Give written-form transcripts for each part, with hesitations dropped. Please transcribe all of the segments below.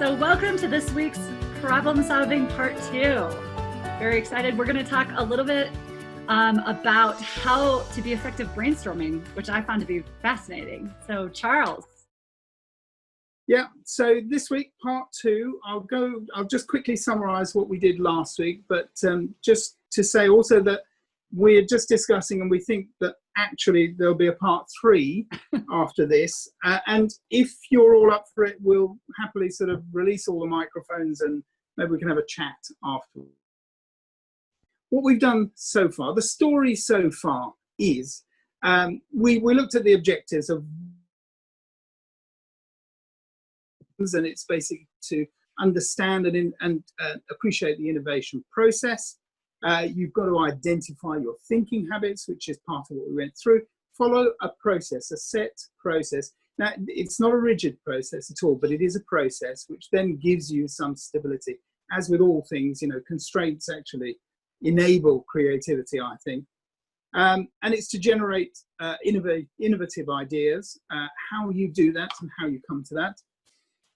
So welcome to this week's problem solving part 2. Very excited. We're going to talk a little bit about how to be effective brainstorming, which I found to be fascinating. So Charles. Yeah, so this week, part 2, I'll just quickly summarize what we did last week, but just to say also that we're just discussing and we think that actually there'll be a part 3 after this. And if you're all up for it, we'll happily sort of release all the microphones and maybe we can have a chat afterwards. What we've done so far, the story so far is we looked at the objectives of, and it's basically to understand and appreciate the innovation process. You've got to identify your thinking habits, which is part of what we went through. Follow a process, a set process. Now, it's not a rigid process at all, but it is a process which then gives you some stability. As with all things, you know, constraints actually enable creativity, I think. And it's to generate innovative ideas, how you do that and how you come to that.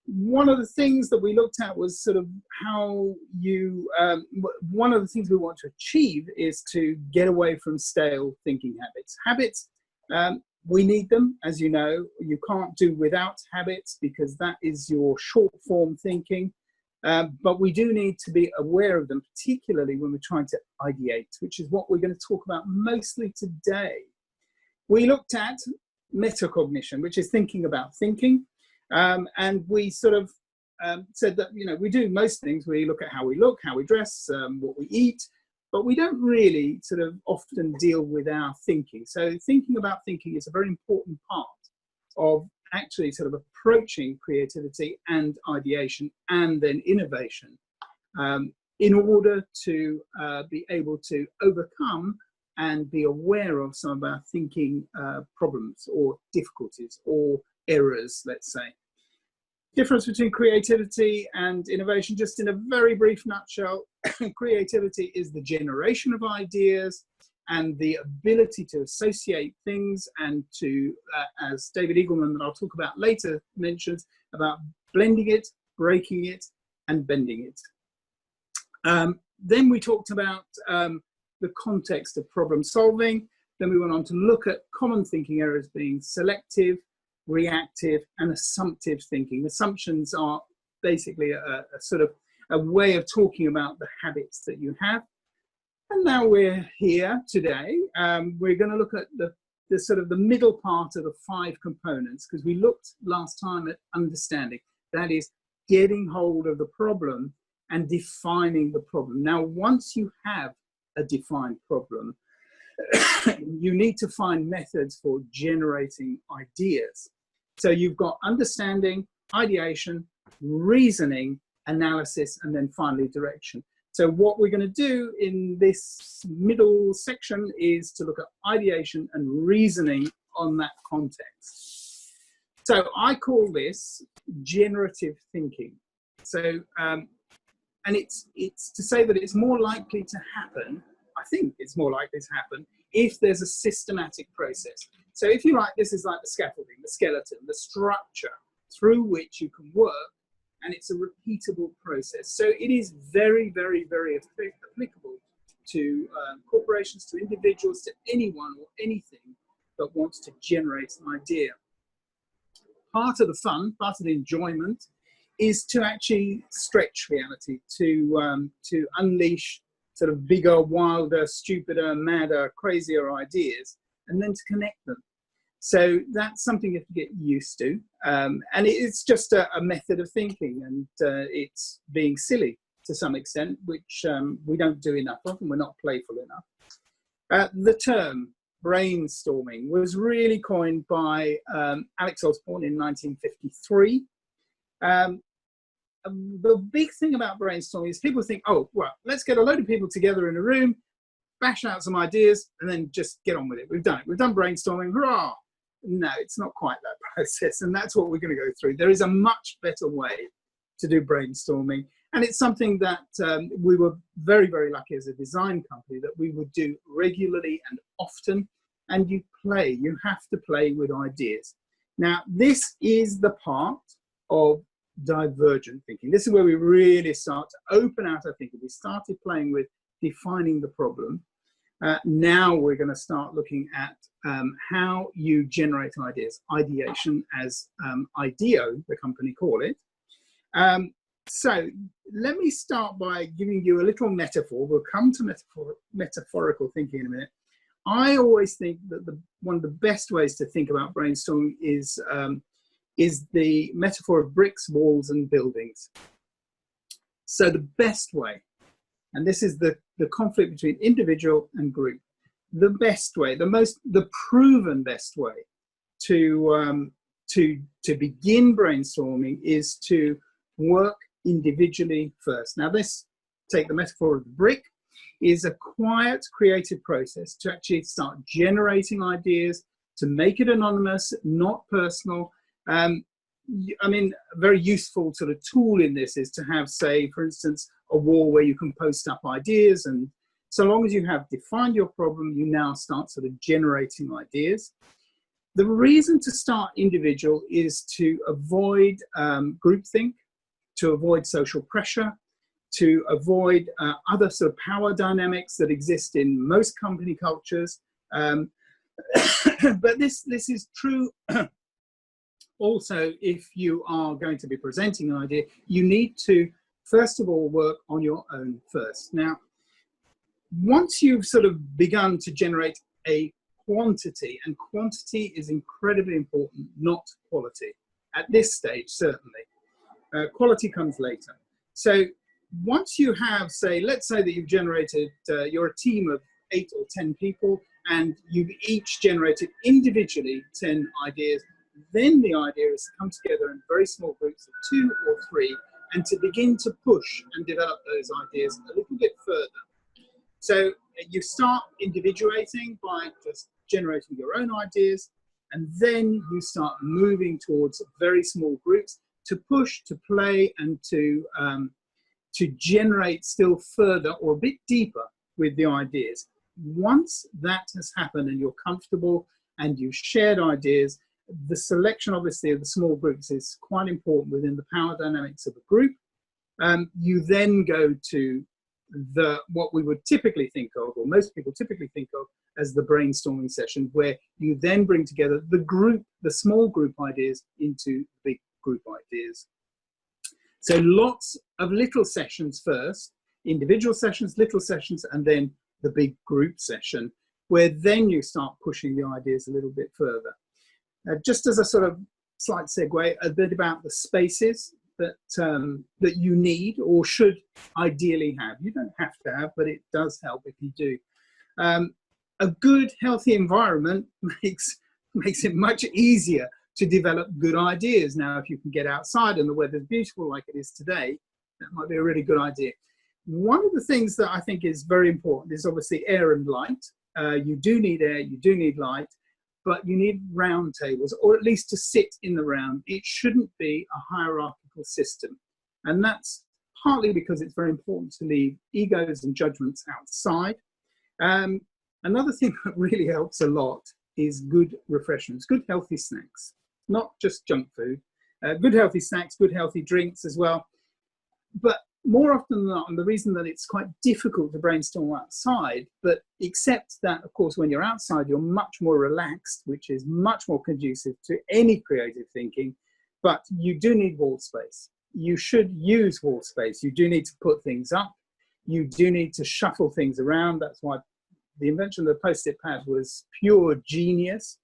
One of the things that we looked at was sort of how you, one of the things we want to achieve is to get away from stale thinking habits. Habits, we need them, as you know. You can't do without habits because that is your short form thinking. But we do need to be aware of them, particularly when we're trying to ideate, which is what we're going to talk about mostly today. We looked at metacognition, which is thinking about thinking. And we sort of said that, you know, we do most things. We look at how we look, how we dress, what we eat, but we don't really sort of often deal with our thinking. So thinking about thinking is a very important part of actually sort of approaching creativity and ideation and then innovation in order to be able to overcome and be aware of some of our thinking problems or difficulties or errors, let's say. Difference between creativity and innovation, just in a very brief nutshell. Creativity is the generation of ideas and the ability to associate things and to, as David Eagleman, that I'll talk about later, mentions, about blending it, breaking it, and bending it. Then we talked about the context of problem solving. Then we went on to look at common thinking errors being selective, reactive, and assumptive thinking. Assumptions are basically a sort of a way of talking about the habits that you have. And now we're here today. We're going to look at the sort of the middle part of the 5 components, because we looked last time at understanding. That is getting hold of the problem and defining the problem. Now, once you have a defined problem, you need to find methods for generating ideas. So you've got understanding, ideation, reasoning, analysis, and then finally direction. So what we're going to do in this middle section is to look at ideation and reasoning on that context. So I call this generative thinking. So, and it's to say that it's more likely to happen, I think it's more likely to happen, if there's a systematic process. So if you like, this is like the scaffolding, the skeleton, the structure through which you can work, and it's a repeatable process. So it is very, very, very applicable to corporations, to individuals, to anyone or anything that wants to generate an idea. Part of the fun, part of the enjoyment, is to actually stretch reality, to unleash sort of bigger, wilder, stupider, madder, crazier ideas, and then to connect them. So that's something you have to get used to. And it's just a method of thinking, and it's being silly to some extent, which we don't do enough of, and we're not playful enough. The term brainstorming was really coined by Alex Osborne in 1953. The big thing about brainstorming is people think, oh, well, let's get a load of people together in a room, bash out some ideas, and then just get on with it. We've done it. We've done brainstorming. Hurrah! No, it's not quite that process, and that's what we're going to go through. There is a much better way to do brainstorming, and it's something that we were very, very lucky as a design company that we would do regularly and often, and you have to play with ideas. Now, this is the part of divergent thinking. This is where we really start to open out our thinking. We started playing with defining the problem. Now we're going to start looking at how you generate ideas, ideation, as IDEO, the company, call it. So let me start by giving you a little metaphor. We'll come to metaphorical thinking in a minute. I always think that one of the best ways to think about brainstorming is the metaphor of bricks, walls, and buildings. So the best way, and this is the conflict between individual and group, the best way, the proven best way to begin brainstorming is to work individually first. Now this, take the metaphor of the brick, is a quiet creative process to actually start generating ideas, to make it anonymous, not personal. I mean, a very useful sort of tool in this is to have, say, for instance, a wall where you can post up ideas, and so long as you have defined your problem, you now start sort of generating ideas. The reason to start individual is to avoid groupthink, to avoid social pressure, to avoid other sort of power dynamics that exist in most company cultures. But this is true also if you are going to be presenting an idea. You need to, first of all, work on your own first. Now, once you've sort of begun to generate a quantity, and quantity is incredibly important, not quality, at this stage, certainly. Quality comes later. So once you have, say, let's say that you've generated, you're a team of 8 or 10 people, and you've each generated individually 10 ideas, then the idea is to come together in very small groups of 2 or 3 and to begin to push and develop those ideas a little bit further. So you start individuating by just generating your own ideas, and then you start moving towards very small groups to push, to play, and to generate still further or a bit deeper with the ideas. Once that has happened and you're comfortable and you've shared ideas, the selection, obviously, of the small groups is quite important within the power dynamics of a group. You then go to what we would typically think of, or most people typically think of, as the brainstorming session, where you then bring together the small group ideas into big group ideas. So lots of little sessions first, individual sessions, little sessions, and then the big group session, where then you start pushing the ideas a little bit further. Just as a sort of slight segue, a bit about the spaces that you need or should ideally have. You don't have to have, but it does help if you do. A good, healthy environment makes it much easier to develop good ideas. Now, if you can get outside and the weather's beautiful like it is today, that might be a really good idea. One of the things that I think is very important is obviously air and light. You do need air, you do need light, but you need round tables, or at least to sit in the round. It shouldn't be a hierarchical system. And that's partly because it's very important to leave egos and judgments outside. Another thing that really helps a lot is good refreshments, good healthy snacks, not just junk food. Good healthy snacks, good healthy drinks as well. But more often than not, and the reason that it's quite difficult to brainstorm outside, but except that, of course, when you're outside, you're much more relaxed, which is much more conducive to any creative thinking, but you do need wall space. You should use wall space. You do need to put things up. You do need to shuffle things around. That's why the invention of the Post-it pad was pure genius.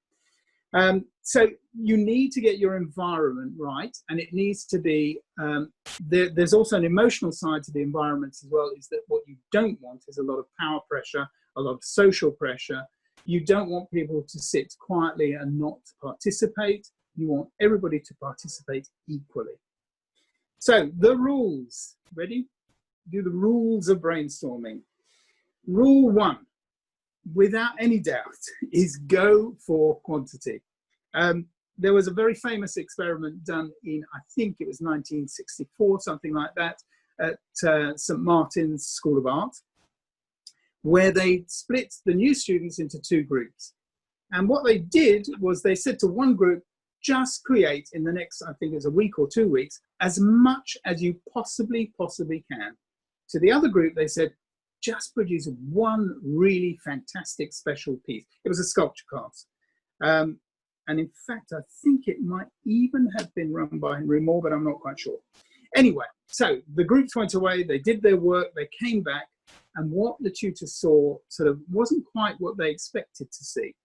So you need to get your environment right, and it needs to be, there's also an emotional side to the environment as well, is that what you don't want is a lot of power pressure, a lot of social pressure. You don't want people to sit quietly and not participate. You want everybody to participate equally. So the rules, ready? Do the rules of brainstorming. Rule 1, without any doubt, is go for quantity. There was a very famous experiment done in, I think it was 1964, something like that, at St. Martin's School of Art, where they split the new students into 2 groups. And what they did was they said to one group, just create in the next, I think it's a week or 2 weeks, as much as you possibly can. To the other group, they said, just produce one really fantastic special piece. It was a sculpture class. And in fact, I think it might even have been run by Henry Moore, but I'm not quite sure. Anyway, so the groups went away, they did their work, they came back, and what the tutors saw sort of wasn't quite what they expected to see.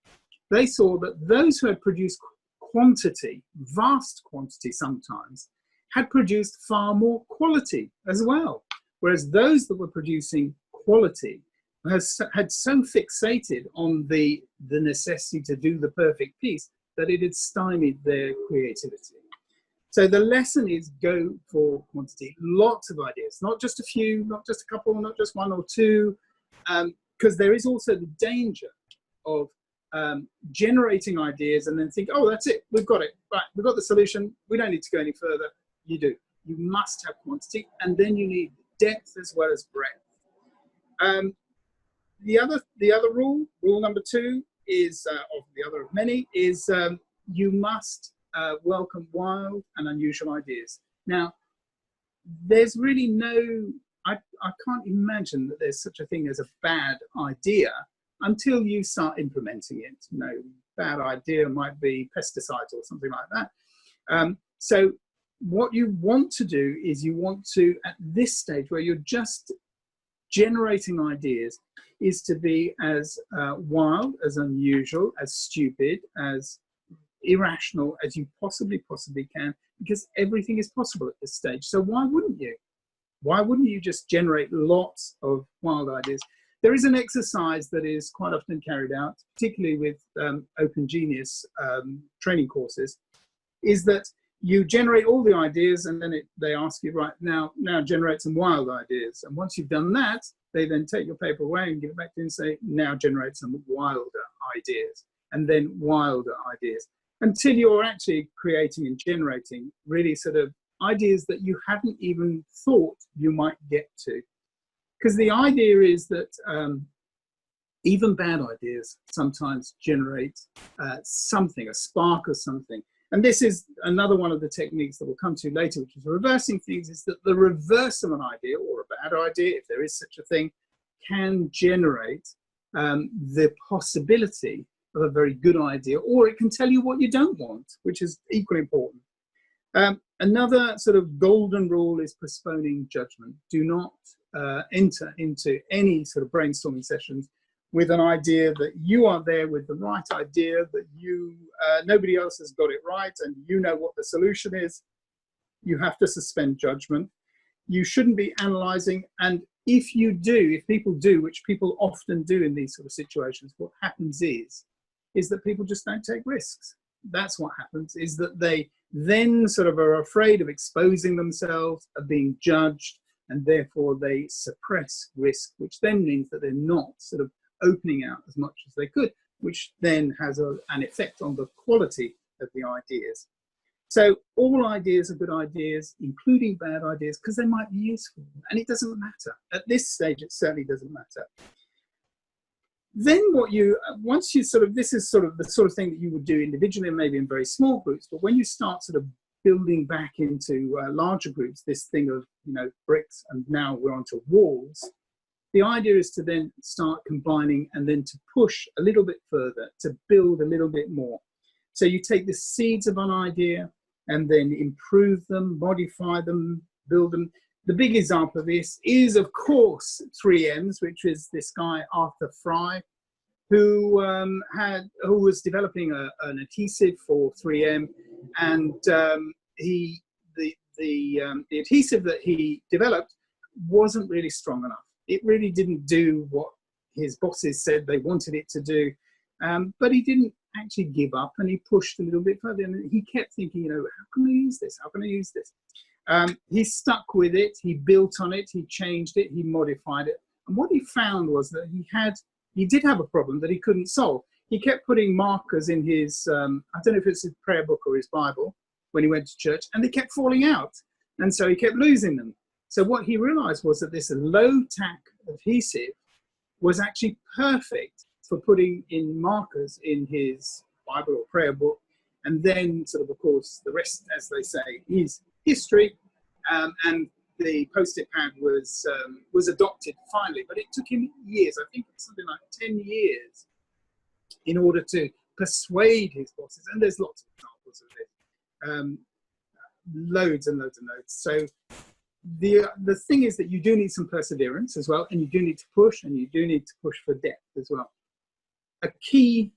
They saw that those who had produced quantity, vast quantity sometimes, had produced far more quality as well. Whereas those that were producing quality had so fixated on the necessity to do the perfect piece that it had stymied their creativity. So the lesson is go for quantity, lots of ideas, not just a few, not just a couple, not just one or two, because there is also the danger of generating ideas and then think, oh, that's it, we've got it, right, we've got the solution, we don't need to go any further. You do. You must have quantity, and then you need depth as well as breadth. The other rule number 2 is, of the other of many, is you must welcome wild and unusual ideas. Now, there's really no, I can't imagine that there's such a thing as a bad idea until you start implementing it. You know, bad idea might be pesticides or something like that. So what you want to do is you want to, at this stage where you're just generating ideas, is to be as wild, as unusual, as stupid, as irrational as you possibly can, because everything is possible at this stage. So why wouldn't you? Why wouldn't you just generate lots of wild ideas? There is an exercise that is quite often carried out, particularly with Open Genius training courses, is that you generate all the ideas and then they ask you, right, now generate some wild ideas. And once you've done that, they then take your paper away and give it back to you and say, now generate some wilder ideas, and then wilder ideas, until you're actually creating and generating really sort of ideas that you hadn't even thought you might get to. Because the idea is that even bad ideas sometimes generate something, a spark or something. And this is another one of the techniques that we'll come to later, which is reversing things, is that the reverse of an idea, or a bad idea, if there is such a thing, can generate the possibility of a very good idea, or it can tell you what you don't want, which is equally important. Another sort of golden rule is postponing judgment. Do not enter into any sort of brainstorming sessions with an idea that you are there with the right idea, that nobody else has got it right, and you know what the solution is. You have to suspend judgment. You shouldn't be analyzing, and if people do, which people often do in these sort of situations, what happens is that people just don't take risks. That's what happens, is that they then sort of are afraid of exposing themselves, of being judged, and therefore they suppress risk, which then means that they're not sort of opening out as much as they could, which then has an effect on the quality of the ideas. So all ideas are good ideas, including bad ideas, because they might be useful, and it doesn't matter. At this stage, it certainly doesn't matter. Then once you this is sort of the sort of thing that you would do individually and maybe in very small groups, but when you start sort of building back into larger groups, this thing of, bricks, and now we're onto walls, the idea is to then start combining and then to push a little bit further, to build a little bit more. So you take the seeds of an idea and then improve them, modify them, build them. The big example of this is, of course, 3Ms, which is this guy, Arthur Fry, who was developing an adhesive for 3M, and the adhesive that he developed wasn't really strong enough. It really didn't do what his bosses said they wanted it to do, but he didn't actually give up, and he pushed a little bit further, and he kept thinking, how can I use this? How can I use this? He stuck with it, he built on it, he changed it, he modified it. And what he found was that he did have a problem that he couldn't solve. He kept putting markers in his, I don't know if it's his prayer book or his Bible, when he went to church, and they kept falling out. And so he kept losing them. So what he realized was that this low-tack adhesive was actually perfect for putting in markers in his Bible or prayer book, And then sort of course, the rest, as they say, is history. And the post-it pad was adopted finally, but it took him years. I think it's something like 10 years in order to persuade his bosses. And there's lots of examples of this, loads and loads and loads. So the thing is that you do need some perseverance as well, and you do need to push, and you do need to push for depth as well. A key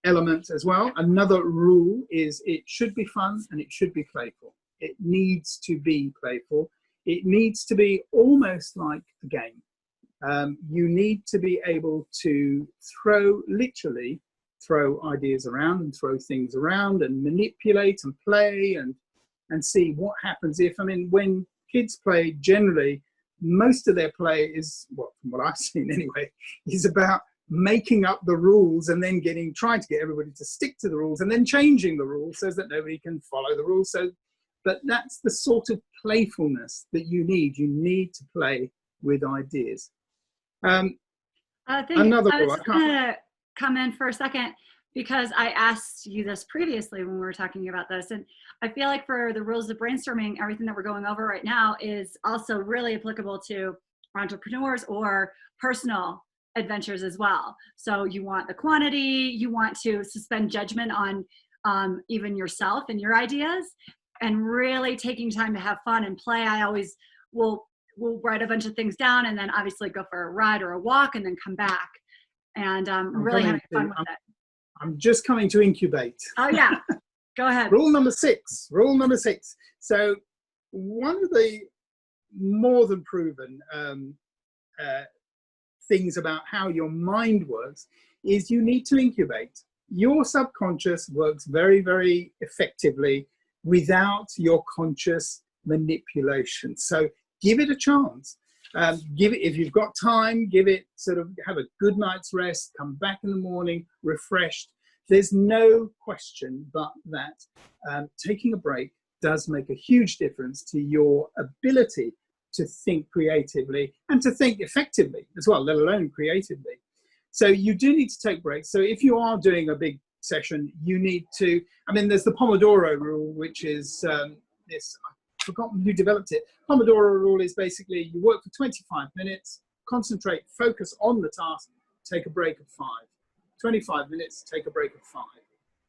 element as well, another rule, is it should be fun and it should be playful. It needs to be playful. It needs to be almost like a game. You need to be able to literally throw ideas around and throw things around and manipulate and play and see what happens if, I mean, when kids play, generally, most of their play is, well, from what I've seen anyway, is about making up the rules and then trying to get everybody to stick to the rules and then changing the rules so that nobody can follow the rules. But that's the sort of playfulness that you need. You need to play with ideas. I was just going to come in for a second, because I asked you this previously when we were talking about this. And I feel like for the rules of brainstorming, everything that we're going over right now is also really applicable to entrepreneurs or personal adventures as well. So you want the quantity, you want to suspend judgment on even yourself and your ideas, and really taking time to have fun and play. I always will write a bunch of things down and then obviously go for a ride or a walk and then come back and really having fun with it. I'm just coming to incubate. Oh yeah, go ahead. Rule number six. So one of the more than proven things about how your mind works is you need to incubate. Your subconscious works very, very effectively without your conscious manipulation. So give it a chance. If you've got time, give it have a good night's rest, come back in the morning refreshed. There's no question but that taking a break does make a huge difference to your ability to think creatively and to think effectively as well, let alone creatively. So you do need to take breaks. So if you are doing a big session, you need to, there's the Pomodoro rule, which is this, I've forgotten who developed it. Pomodoro rule is basically you work for 25 minutes, concentrate, focus on the task, take a break of 5. 25 minutes, take a break of 5.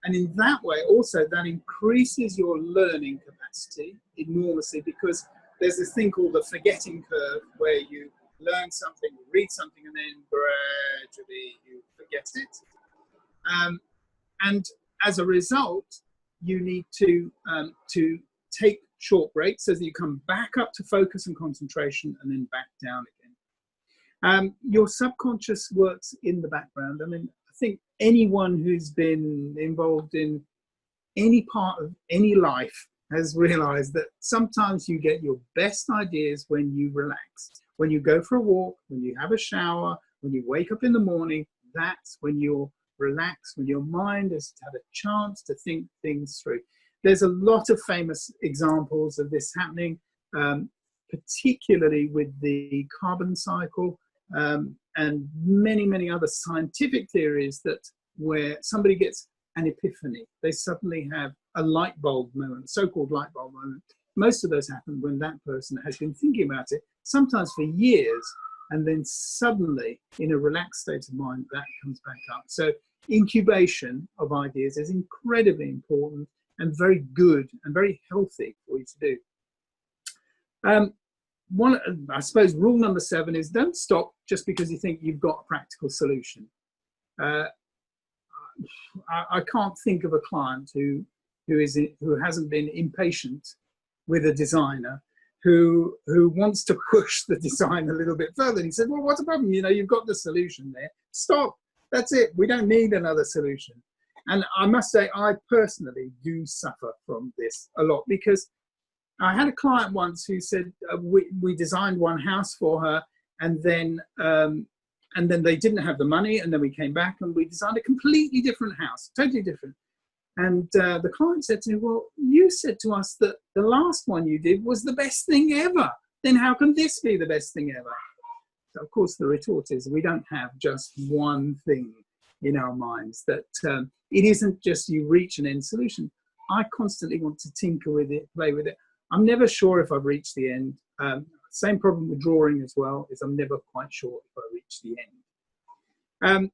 And in that way, also, that increases your learning capacity enormously, because there's this thing called the forgetting curve, where you learn something, you read something, and then gradually you forget it. And as a result, you need to take short breaks so that you come back up to focus and concentration and then back down again. Your subconscious works in the background. I think anyone who's been involved in any part of any life has realized that sometimes you get your best ideas when you relax. When you go for a walk, when you have a shower, when you wake up in the morning, that's when you're relaxed, when your mind has had a chance to think things through. There's a lot of famous examples of this happening, particularly with the carbon cycle, and many, many other scientific theories where somebody gets an epiphany. They suddenly have a light bulb moment, so-called light bulb moment. Most of those happen when that person has been thinking about it, sometimes for years, and then suddenly, in a relaxed state of mind, that comes back up. So incubation of ideas is incredibly important and very good and very healthy for you to do. I suppose rule number 7 is don't stop just because you think you've got a practical solution. I can't think of a client who hasn't been impatient with a designer who wants to push the design a little bit further. And he said, well, what's the problem? You've got the solution there. Stop. That's it. We don't need another solution. And I must say, I personally do suffer from this a lot, because I had a client once who said we designed one house for her, and then they didn't have the money, and then we came back and we designed a completely different house, totally different. And the client said to me, well, you said to us that the last one you did was the best thing ever. Then how can this be the best thing ever? So of course the retort is we don't have just one thing in our minds, that it isn't just you reach an end solution. I constantly want to tinker with it, play with it. I'm never sure if I've reached the end. Same problem with drawing as well, is I'm never quite sure if I reach the end.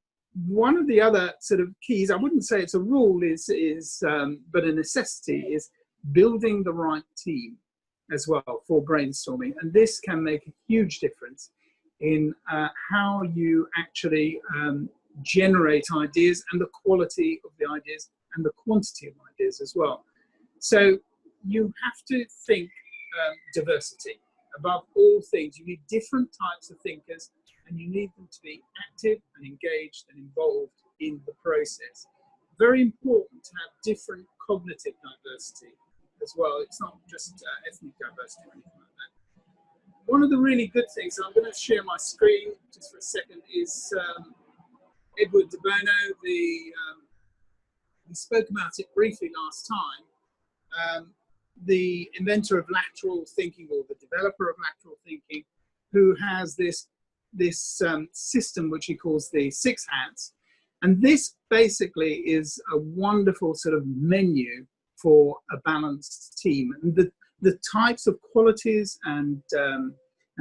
One of the other sort of keys, I wouldn't say it's a rule, but a necessity, is building the right team as well for brainstorming. And this can make a huge difference in how you actually generate ideas, and the quality of the ideas and the quantity of ideas as well. So you have to think diversity. Above all things, you need different types of thinkers, and you need them to be active and engaged and involved in the process. Very important to have different cognitive diversity as well. It's not just ethnic diversity or anything like that. One of the really good things, and I'm going to share my screen just for a second, is Edward de Bono. We spoke about it briefly last time. The inventor of lateral thinking, or the developer of lateral thinking, who has this system which he calls the 6 hats. And this basically is a wonderful sort of menu for a balanced team. And the types of qualities and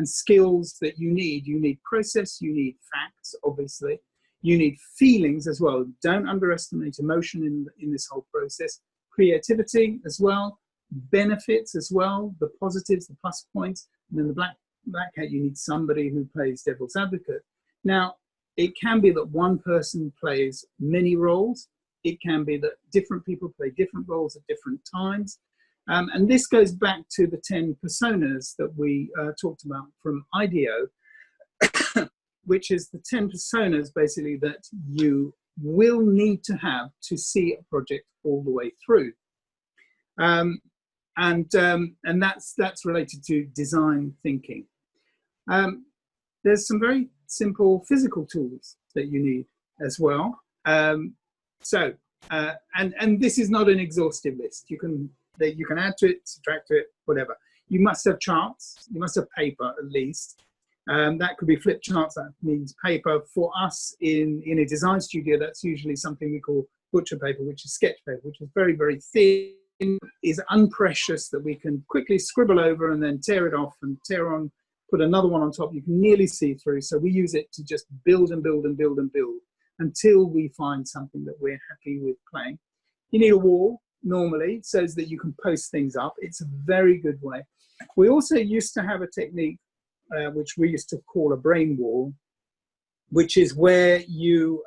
skills that you need process, you need facts, obviously. You need feelings as well. Don't underestimate emotion in this whole process. Creativity as well. Benefits as well, the positives, the plus points. And then the black hat, you need somebody who plays devil's advocate. Now, it can be that one person plays many roles. It can be that different people play different roles at different times. And this goes back to the 10 personas that we talked about from IDEO, which is the 10 personas basically that you will need to have to see a project all the way through. And that's related to design thinking. There's some very simple physical tools that you need as well. And this is not an exhaustive list. You can add to it, subtract to it, whatever. You must have charts. You must have paper at least. That could be flip charts. That means paper. For us in a design studio, that's usually something we call butcher paper, which is sketch paper, which is very, very thin, is unprecious, that we can quickly scribble over and then tear it off and tear on, put another one on top. You can nearly see through. So we use it to just build and build and build and build until we find something that we're happy with playing. You need a wall normally so that you can post things up. It's a very good way. We also used to have a technique which we used to call a brain wall, which is where you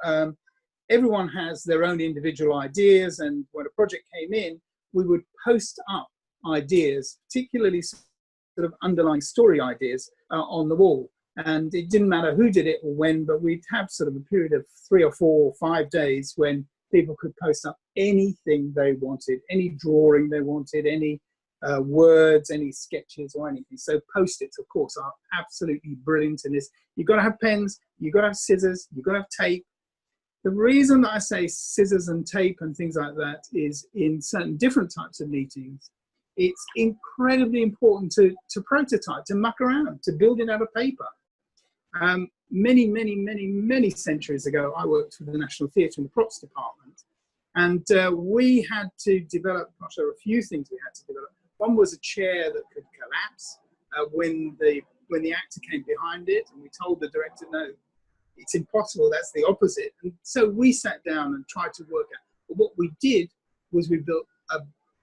everyone has their own individual ideas, and when a project came in, we would post up ideas, particularly sort of underlying story ideas, on the wall. And it didn't matter who did it or when, but we'd have sort of a period of 3 or 4 or 5 days when people could post up anything they wanted, any drawing they wanted, any words, any sketches or anything. So post-its, of course, are absolutely brilliant in this. You've got to have pens, you've got to have scissors, you've got to have tape. The reason that I say scissors and tape and things like that is in certain different types of meetings, it's incredibly important to prototype, to muck around, to build it out of paper. Many centuries ago, I worked for the National Theatre in the props department, and we had to develop, gosh, there were a few things we had to develop. One was a chair that could collapse when the actor came behind it, and we told the director, no, it's impossible, that's the opposite. And so we sat down and tried to work out. But what we did was we built a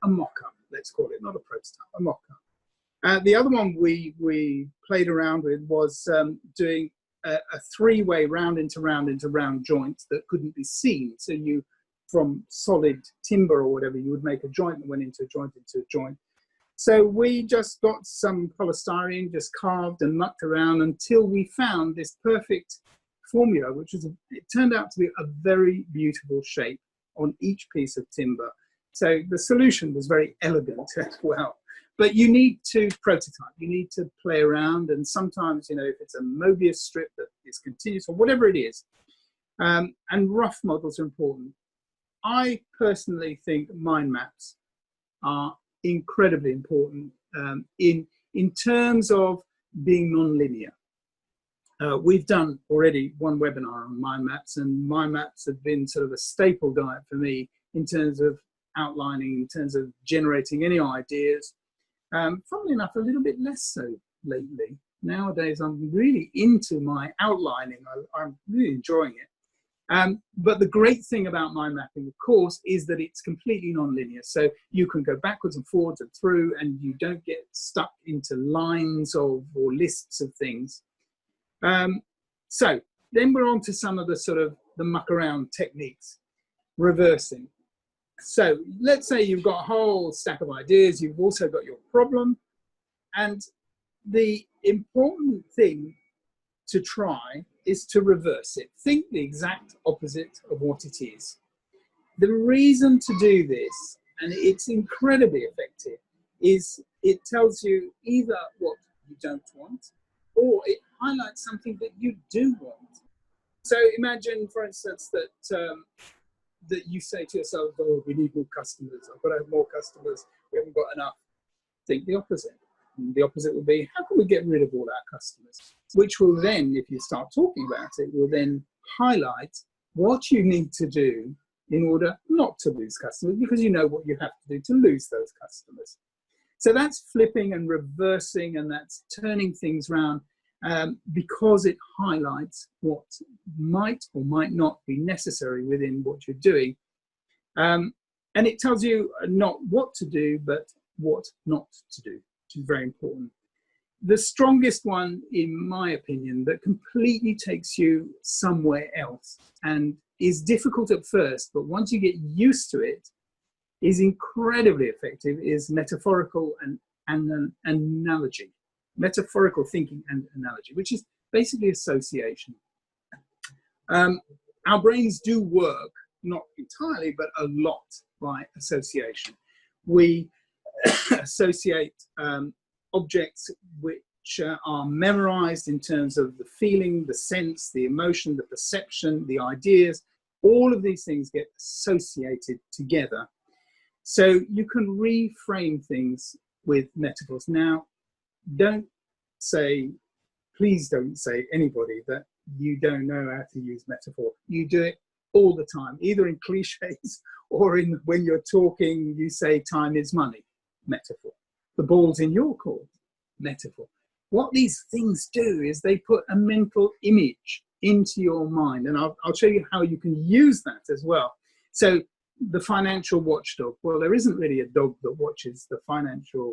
mock-up, let's call it, not a prototype, a mock-up. The other one we played around with was doing a 3-way round into round joint that couldn't be seen. So you, from solid timber or whatever, you would make a joint that went into a joint into a joint. So we just got some polystyrene, just carved and mucked around until we found this perfect formula, which was, it turned out to be a very beautiful shape on each piece of timber. So the solution was very elegant as well. But you need to prototype, you need to play around, and sometimes, you know, if it's a Mobius strip that is continuous or whatever it is, and rough models are important. I personally think mind maps are incredibly important in terms of being non-linear. We've done already one webinar on mind maps, and mind maps have been sort of a staple diet for me in terms of outlining, in terms of generating any ideas. Funnily enough, a little bit less so lately. Nowadays, I'm really into my outlining. I'm really enjoying it. But the great thing about mind mapping, of course, is that it's completely non-linear. So you can go backwards and forwards and through, and you don't get stuck into lines or lists of things. So then we're on to some of the sort of the muck around techniques. Reversing. So let's say you've got a whole stack of ideas, you've also got your problem, and the important thing to try is to reverse it. Think the exact opposite of what it is. The reason to do this, and it's incredibly effective, is it tells you either what you don't want, or it highlights something that you do want. So imagine, for instance, that you say to yourself, oh, we need more customers, I've got to have more customers, we haven't got enough. Think the opposite. And the opposite would be, how can we get rid of all our customers? Which will then, if you start talking about it, will then highlight what you need to do in order not to lose customers, because you know what you have to do to lose those customers. So that's flipping and reversing, and that's turning things around because it highlights what might or might not be necessary within what you're doing. And it tells you not what to do, but what not to do, which is very important. The strongest one, in my opinion, that completely takes you somewhere else and is difficult at first, but once you get used to it, is incredibly effective, is metaphorical and analogy. Metaphorical thinking and analogy, which is basically association. Our brains do work, not entirely, but a lot by association. We associate objects which are memorized in terms of the feeling, the sense, the emotion, the perception, the ideas. All of these things get associated together. So you can reframe things with metaphors. Now, please don't say anybody that you don't know how to use metaphor. You do it all the time, either in cliches or when you're talking, you say time is money, metaphor. The ball's in your court, metaphor. What these things do is they put a mental image into your mind, and I'll show you how you can use that as well. So the financial watchdog, well, there isn't really a dog that watches the financial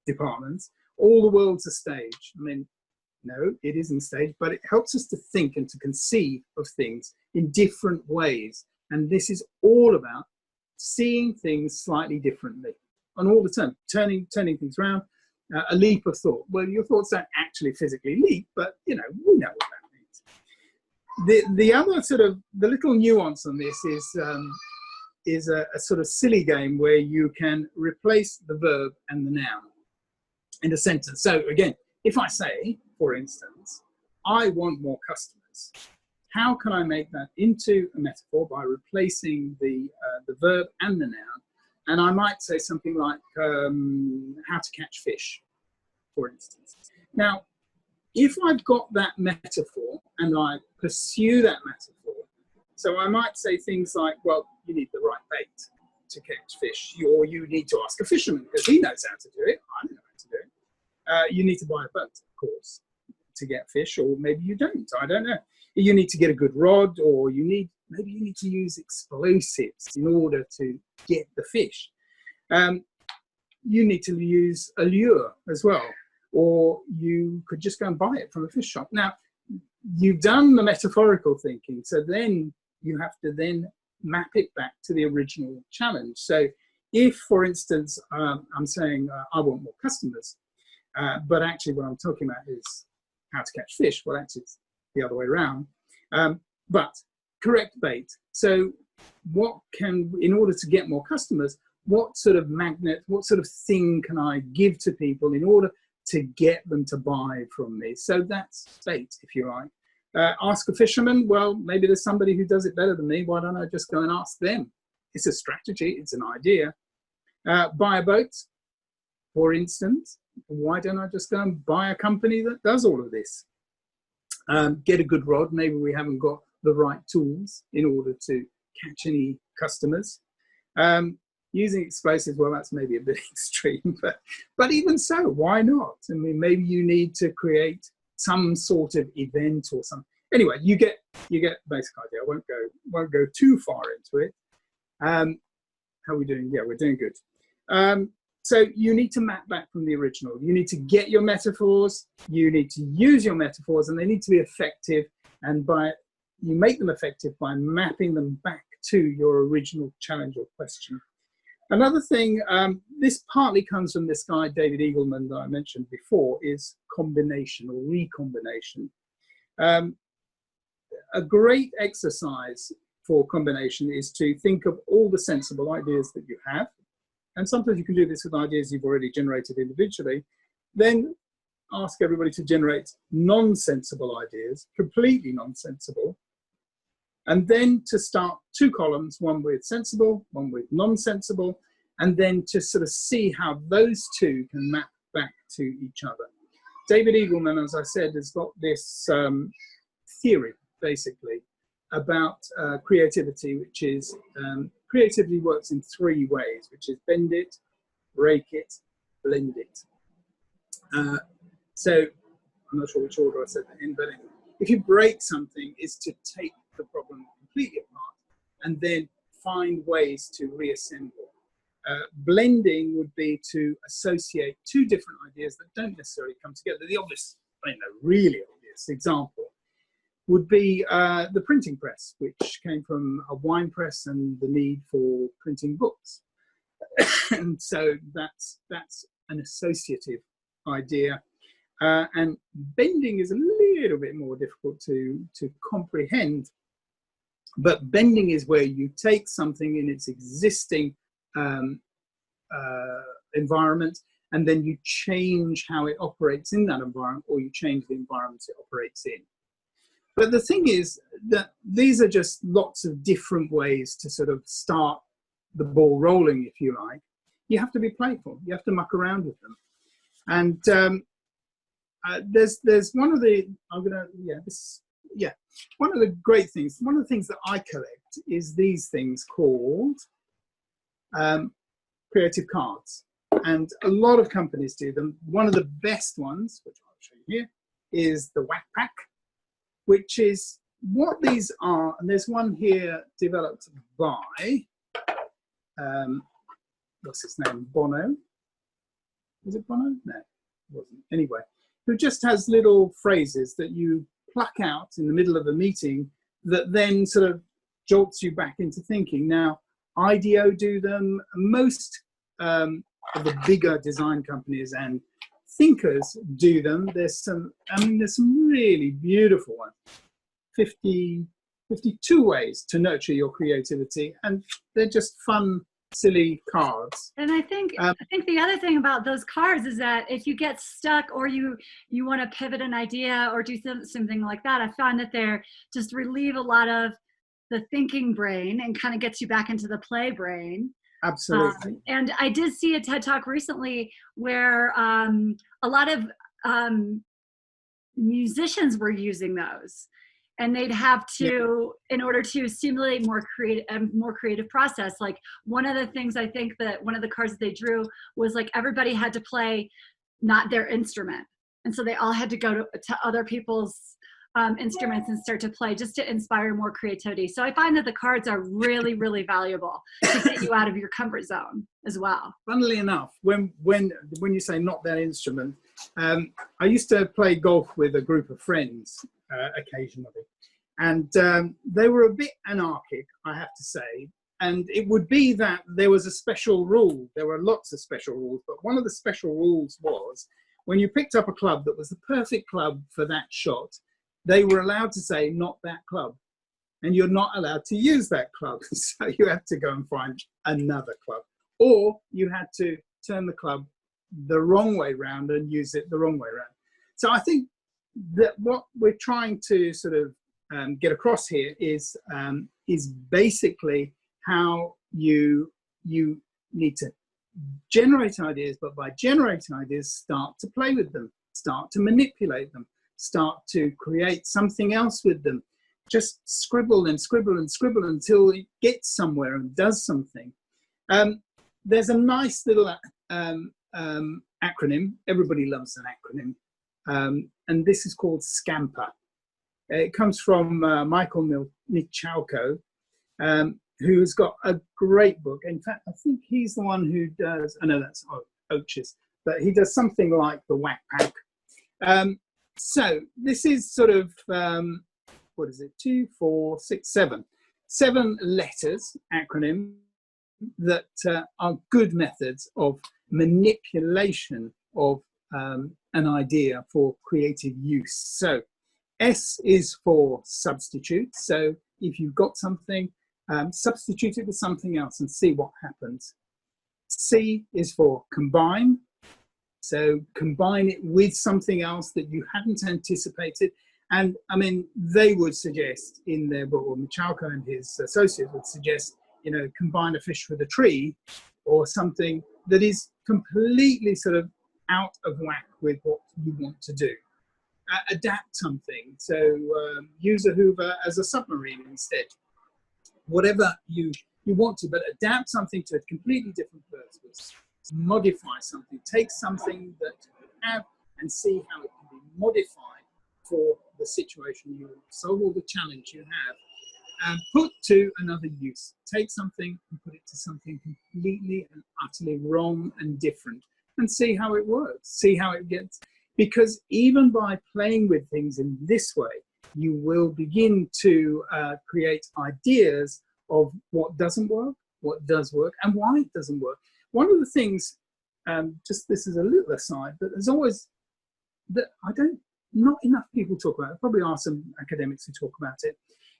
departments. All the world's a stage. I mean, no, it isn't stage, but it helps us to think and to conceive of things in different ways. And this is all about seeing things slightly differently. And all the time, turning things around, a leap of thought. Well, your thoughts don't actually physically leap, but, you know, we know what that means. The other sort of, the little nuance on this is a sort of silly game where you can replace the verb and the noun in a sentence. So again, if I say, for instance, I want more customers, how can I make that into a metaphor by replacing the verb and the noun? And I might say something like how to catch fish, for instance. Now, if I've got that metaphor and I pursue that metaphor, so I might say things like, well, you need the right bait to catch fish, or you need to ask a fisherman because he knows how to do it. I don't know how to do it. You need to buy a boat, of course, to get fish, or maybe you don't. I don't know. You need to get a good rod, or maybe you need to use explosives in order to get the fish. You need to use a lure as well, or you could just go and buy it from a fish shop. Now, you've done the metaphorical thinking, so then you have to then map it back to the original challenge. So if, for instance, I'm saying I want more customers, but actually what I'm talking about is how to catch fish, well, actually it's the other way around. But correct bait. So in order to get more customers, what sort of magnet, what sort of thing can I give to people in order to get them to buy from me? So that's bait, if you like. Ask a fisherman, well, maybe there's somebody who does it better than me. Why don't I just go and ask them? It's a strategy, it's an idea. Buy a boat, for instance. Why don't I just go and buy a company that does all of this? Get a good rod. Maybe we haven't got the right tools in order to catch any customers. Using explosives, well, that's maybe a bit extreme, but even so, why not? I mean, maybe you need to create some sort of event or something. Anyway, you get the basic idea. I won't go too far into it. How are we doing? Yeah, we're doing good. So you need to map back from the original. You need to get your metaphors. You need to use your metaphors, and they need to be effective. And you make them effective by mapping them back to your original challenge or question. Another thing, this partly comes from this guy, David Eagleman, that I mentioned before, is combination or recombination. A great exercise for combination is to think of all the sensible ideas that you have. And sometimes you can do this with ideas you've already generated individually. Then ask everybody to generate nonsensible ideas, completely nonsensible. And then to start 2 columns, one with sensible, one with nonsensible, and then to sort of see how those 2 can map back to each other. David Eagleman, as I said, has got this theory, basically, about creativity, which is creativity works in 3 ways, which is bend it, break it, blend it. So I'm not sure which order I said that in, but if you break something, it's to take the problem completely apart and then find ways to reassemble. Blending would be to associate 2 different ideas that don't necessarily come together. The obvious, really obvious example would be the printing press, which came from a wine press and the need for printing books. And so that's an associative idea. And bending is a little bit more difficult to comprehend. But bending is where you take something in its existing environment, and then you change how it operates in that environment, or you change the environment it operates in. But the thing is that these are just lots of different ways to sort of start the ball rolling, if you like. You have to be playful. You have to muck around with them. And there's one of the, one of the great things, one of the things that I collect is these things called creative cards. And a lot of companies do them. One of the best ones, which I'll show you here, is the Whack Pack, which is what these are. And there's one here developed by, what's his name, Bono? Was it Bono? No, it wasn't. Anyway, who just has little phrases that you pluck out in the middle of a meeting that then sort of jolts you back into thinking. Now, IDEO do them. Most of the bigger design companies and thinkers do them. There's some really beautiful ones. 52 ways to nurture your creativity, and they're just fun, silly cards. And I think the other thing about those cards is that if you get stuck or you want to pivot an idea or do something like that, I find that they're just relieve a lot of the thinking brain and kind of gets you back into the play brain. Absolutely. And I did see a TED Talk recently where a lot of musicians were using those, and they'd have to, in order to stimulate more creative process. Like one of the things I think that one of the cards that they drew was like everybody had to play not their instrument, and so they all had to go to other people's instruments and start to play just to inspire more creativity. So I find that the cards are really, really valuable to get you out of your comfort zone as well. Funnily enough, when you say not their instrument, I used to play golf with a group of friends occasionally, and they were a bit anarchic, I have to say. And it would be that there was a special rule. There were lots of special rules, but one of the special rules was when you picked up a club that was the perfect club for that shot, they were allowed to say, not that club. And you're not allowed to use that club. So you had to go and find another club. Or you had to turn the club the wrong way round and use it the wrong way round. So I think that what we're trying to sort of get across here is basically how you need to generate ideas, but by generating ideas, start to play with them, start to manipulate them, start to create something else with them. Just scribble and scribble and scribble until it gets somewhere and does something. There's a nice little acronym. Everybody loves an acronym. And this is called SCAMPER. It comes from Michael Michalko, who's got a great book. In fact, I think he's the one who does, I know that's Oaches, but he does something like the Whack Pack. So this is sort of, what is it, 2, 4, 6, 7. 7 letters acronym that are good methods of manipulation of an idea for creative use. So S is for substitute. So if you've got something, substitute it with something else and see what happens. C is for combine. So combine it with something else that you hadn't anticipated. And I mean, they would suggest in their book, or Michalko and his associates would suggest, you know, combine a fish with a tree, or something that is completely sort of out of whack with what you want to do. Adapt something. So use a Hoover as a submarine instead. Whatever you want to, but adapt something to a completely different purpose. Modify something. Take something that you have and see how it can be modified for the situation you solve, or the challenge you have, and put to another use. Take something and put it to something completely and utterly wrong and different, and see how it works. See how it gets. Because even by playing with things in this way, you will begin to create ideas of what doesn't work, what does work, and why it doesn't work. One of the things, just this is a little aside, but there's always, that not enough people talk about it, probably are some academics who talk about it,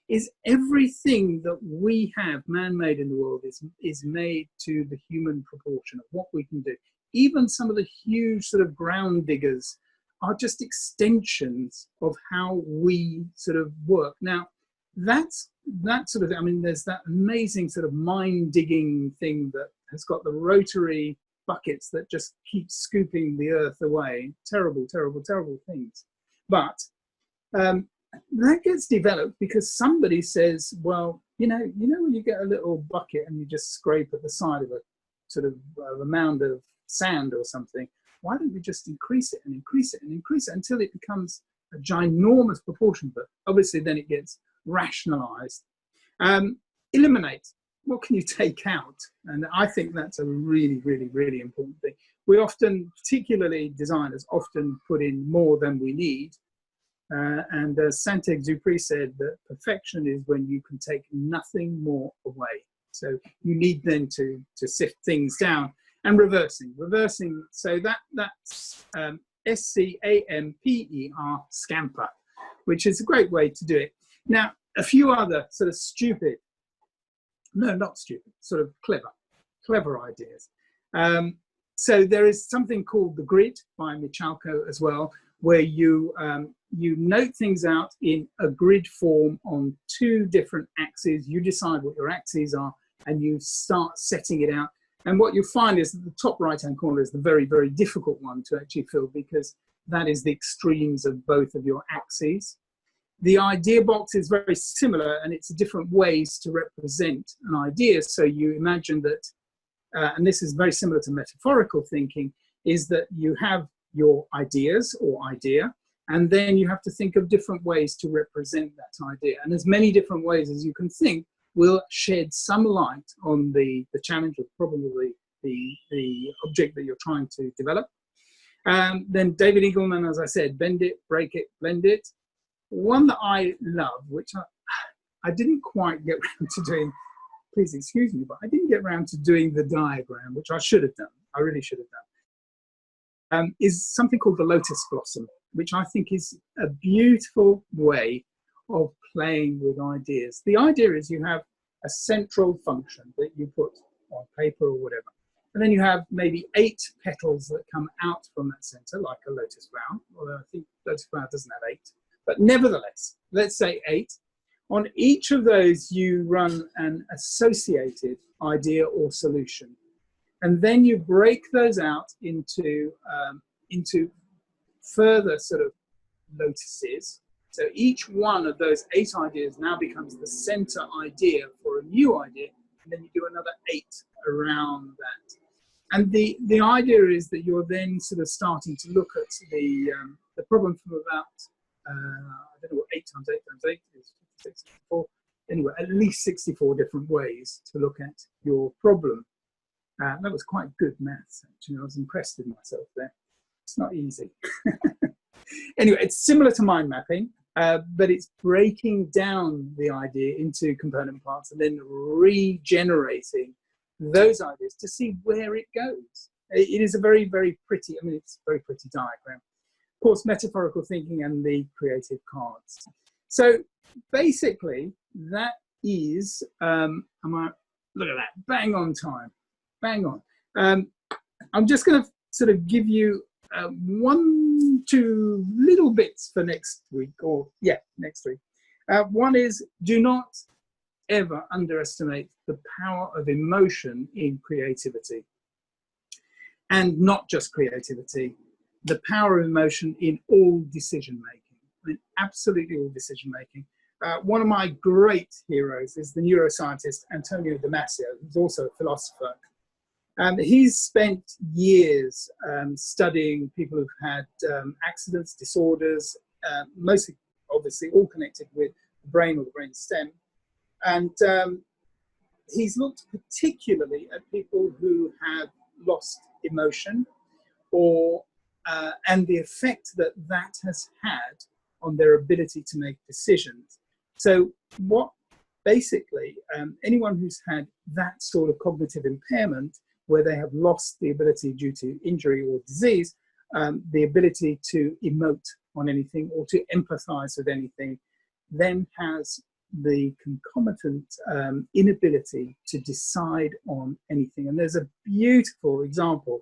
is everything that we have man-made in the world is made to the human proportion of what we can do. Even some of the huge sort of ground diggers are just extensions of how we sort of work. Now, that's that sort of, I mean, there's that amazing sort of mine digging thing that has got the rotary buckets that just keep scooping the earth away. Terrible, terrible, terrible things. But that gets developed because somebody says, well, you know when you get a little bucket and you just scrape at the side of a sort of a mound of sand or something, why don't we just increase it and increase it and increase it until it becomes a ginormous proportion? But obviously then it gets rationalized. Eliminate. What can you take out? And I think that's a really, really, really important thing. We often, particularly designers, often put in more than we need. And as Saint-Exupéry said, that perfection is when you can take nothing more away. So you need then to sift things down. And reversing, so that's SCAMPER, scamper, which is a great way to do it. Now, a few other sort of sort of clever ideas. So there is something called the grid by Michalko as well, where you note things out in a grid form on 2 different axes. You decide what your axes are and you start setting it out. And what you'll find is that the top right-hand corner is the very, very difficult one to actually fill, because that is the extremes of both of your axes. The idea box is very similar, and it's different ways to represent an idea. So you imagine that, and this is very similar to metaphorical thinking, is that you have your ideas or idea, and then you have to think of different ways to represent that idea. And as many different ways as you can think will shed some light on the challenge or problem of the object that you're trying to develop. Then David Eagleman, as I said, bend it, break it, blend it. One that I love, which I didn't quite get around to doing, please excuse me, but I didn't get around to doing the diagram, which I should have done. I really should have done. Is something called the lotus blossom, which I think is a beautiful way of playing with ideas. The idea is you have a central function that you put on paper or whatever, and then you have maybe 8 petals that come out from that center, like a lotus flower, although I think lotus flower doesn't have 8, but nevertheless, let's say 8. On each of those, you run an associated idea or solution, and then you break those out into further sort of lotuses. So each one of those 8 ideas now becomes the center idea for a new idea, and then you do another 8 around that. And the idea is that you're then sort of starting to look at the problem from about, I don't know what 8 times 8 times 8 is, 64. Anyway, at least 64 different ways to look at your problem. That was quite good maths, actually. I was impressed with myself there. It's not easy. Anyway, it's similar to mind mapping, but it's breaking down the idea into component parts and then regenerating those ideas to see where it goes. It is a very, very pretty, I mean, it's a very pretty diagram. Of course, metaphorical thinking and the creative cards. So basically, that is, look at that, bang on time, bang on. I'm just going to sort of give you 1, 2 little bits for next week, or yeah, next week. One is, do not ever underestimate the power of emotion in creativity. And not just creativity, the power of emotion in all decision making. I mean, absolutely all decision making. One of my great heroes is the neuroscientist Antonio Damasio, who's also a philosopher. He's spent years studying people who've had accidents, disorders, mostly, obviously, all connected with the brain or the brain stem. And he's looked particularly at people who have lost emotion, or and the effect that that has had on their ability to make decisions. So what basically anyone who's had that sort of cognitive impairment, where they have lost the ability due to injury or disease, the ability to emote on anything or to empathize with anything, then has the concomitant inability to decide on anything. And there's a beautiful example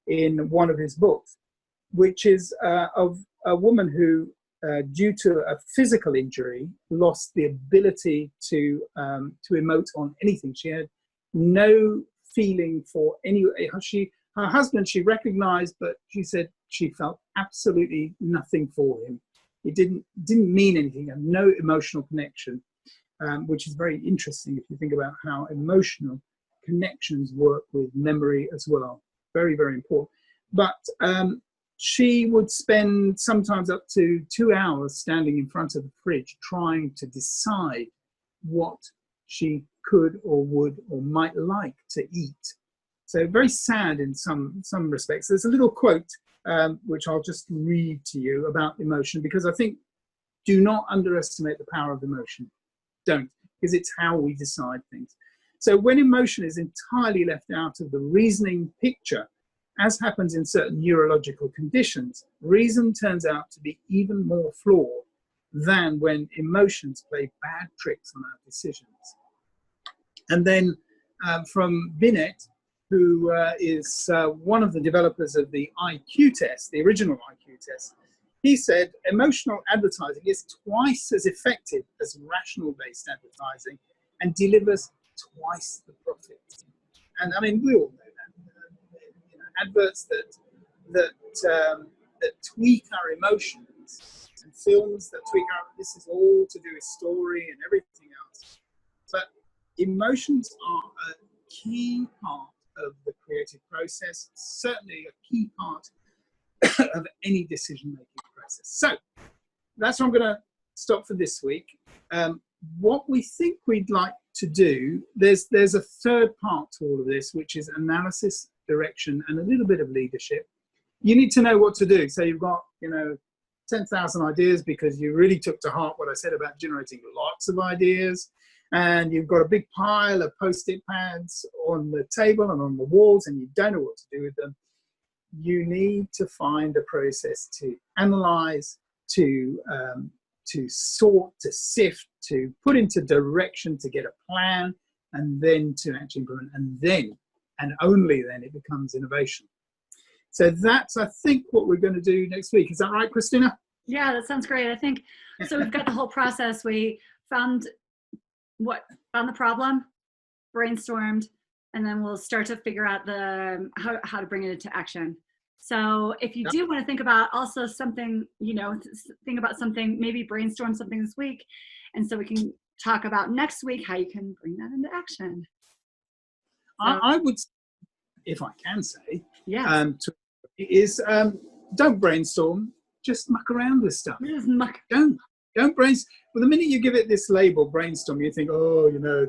in one of his books, which is of a woman who, due to a physical injury, lost the ability to emote on anything. She had no feeling for any. Her husband she recognized, but she said she felt absolutely nothing for him. It didn't mean anything, and no emotional connection. Which is very interesting if you think about how emotional connections work with memory as well. Very, very important. But she would spend sometimes up to 2 hours standing in front of the fridge trying to decide what she could or would or might like to eat. So very sad in some respects. There's a little quote which I'll just read to you about emotion, because I think, do not underestimate the power of emotion. Don't, because it's how we decide things. So when emotion is entirely left out of the reasoning picture, as happens in certain neurological conditions, reason turns out to be even more flawed than when emotions play bad tricks on our decisions. And then from Binet, who is one of the developers of the IQ test, the original IQ test, he said, emotional advertising is twice as effective as rational-based advertising and delivers twice the profit. And I mean, we all know that. Adverts that tweak our emotions, and films that tweak our, this is all to do with story and everything else. But emotions are a key part of the creative process, certainly a key part of any decision-making process. So that's where I'm going to stop for this week. What we think we'd like to do, there's a third part to all of this, which is analysis, direction, and a little bit of leadership. You need to know what to do. So you've got, 10,000 ideas because you really took to heart what I said about generating lots of ideas. And you've got a big pile of Post-it pads on the table and on the walls, and you don't know what to do with them. You need to find a process to analyze, to sort, to sift, to put into direction, to get a plan, and then to actually implement. And then, and only then, it becomes innovation. So that's, I think, what we're going to do next week. Is that right, Christina? Yeah, that sounds great. I think, so we've got the whole process. We found the problem, brainstormed, and then we'll start to figure out how to bring it into action. So if you do want to think about also something, you know, think about something, maybe brainstorm something this week. And so we can talk about next week how you can bring that into action. So, I would, if I can say, yeah, don't brainstorm, just muck around with stuff. just muck. Don't brainstorm. Well, the minute you give it this label, brainstorm, you think, oh, you know,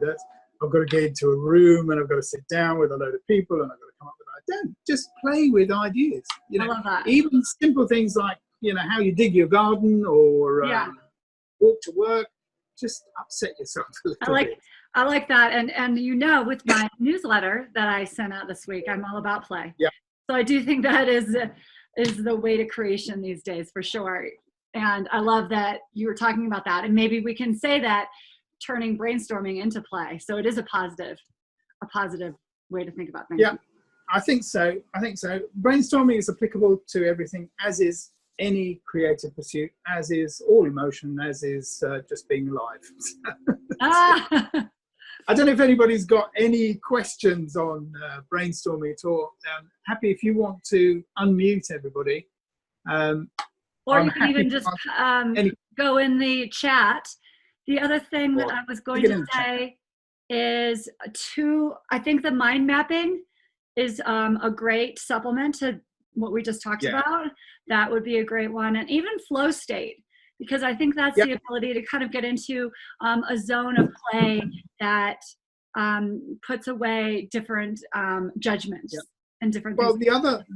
I've got to get into a room and I've got to sit down with a load of people and I've got to come up with ideas. Don't, just play with ideas. You know, I love that. even simple things like, you know, how you dig your garden or walk to work, just upset yourself a little bit. I like that. And you know, with my newsletter that I sent out this week, I'm all about play. Yeah. So I do think that is the way to creation these days for sure. And I love that you were talking about that. And maybe we can say that turning brainstorming into play. So it is a positive way to think about things. Yeah, I think so. Brainstorming is applicable to everything, as is any creative pursuit, as is all emotion, as is just being alive. I don't know if anybody's got any questions on brainstorming at all. Happy if you want to unmute everybody. Or you can even just go in the chat. The other thing that I was going to say is I think the mind mapping is a great supplement to what we just talked about. That would be a great one. And even flow state, because I think that's the ability to kind of get into a zone of play that puts away different judgments and different things. Well,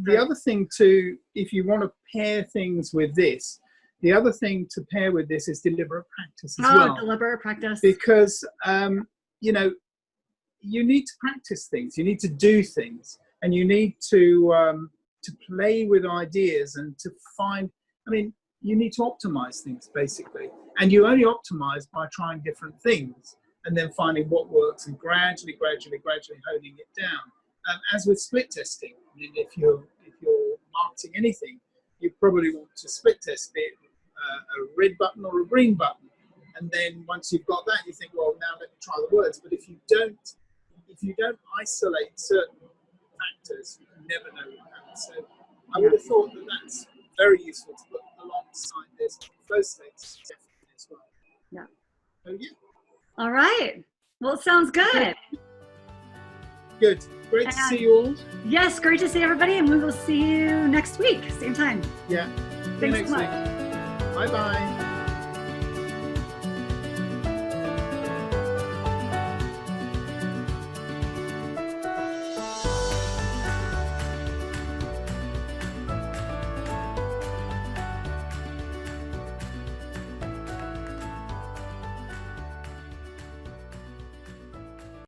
the other thing too, if you want to pair things with this, the other thing to pair with this is deliberate practice as well. Deliberate practice. Because, you know, you need to practice things, you need to do things, and you need to play with ideas and to find, I mean, you need to optimize things basically. And you only optimize by trying different things and then finding what works and gradually honing it down. As with split testing, I mean, if you're marketing anything, you probably want to split test it, a red button or a green button, and then once you've got that, you think, well, now let me try the words. But if you don't isolate certain factors, you can never know what happens. So I would have thought that that's very useful to put alongside this flow states definitely as well. Yeah. So yeah. All right. Well, it sounds good. Good. Great to see you all. Yes, great to see everybody, and we will see you next week, same time. Yeah. Thanks so much. Bye-bye.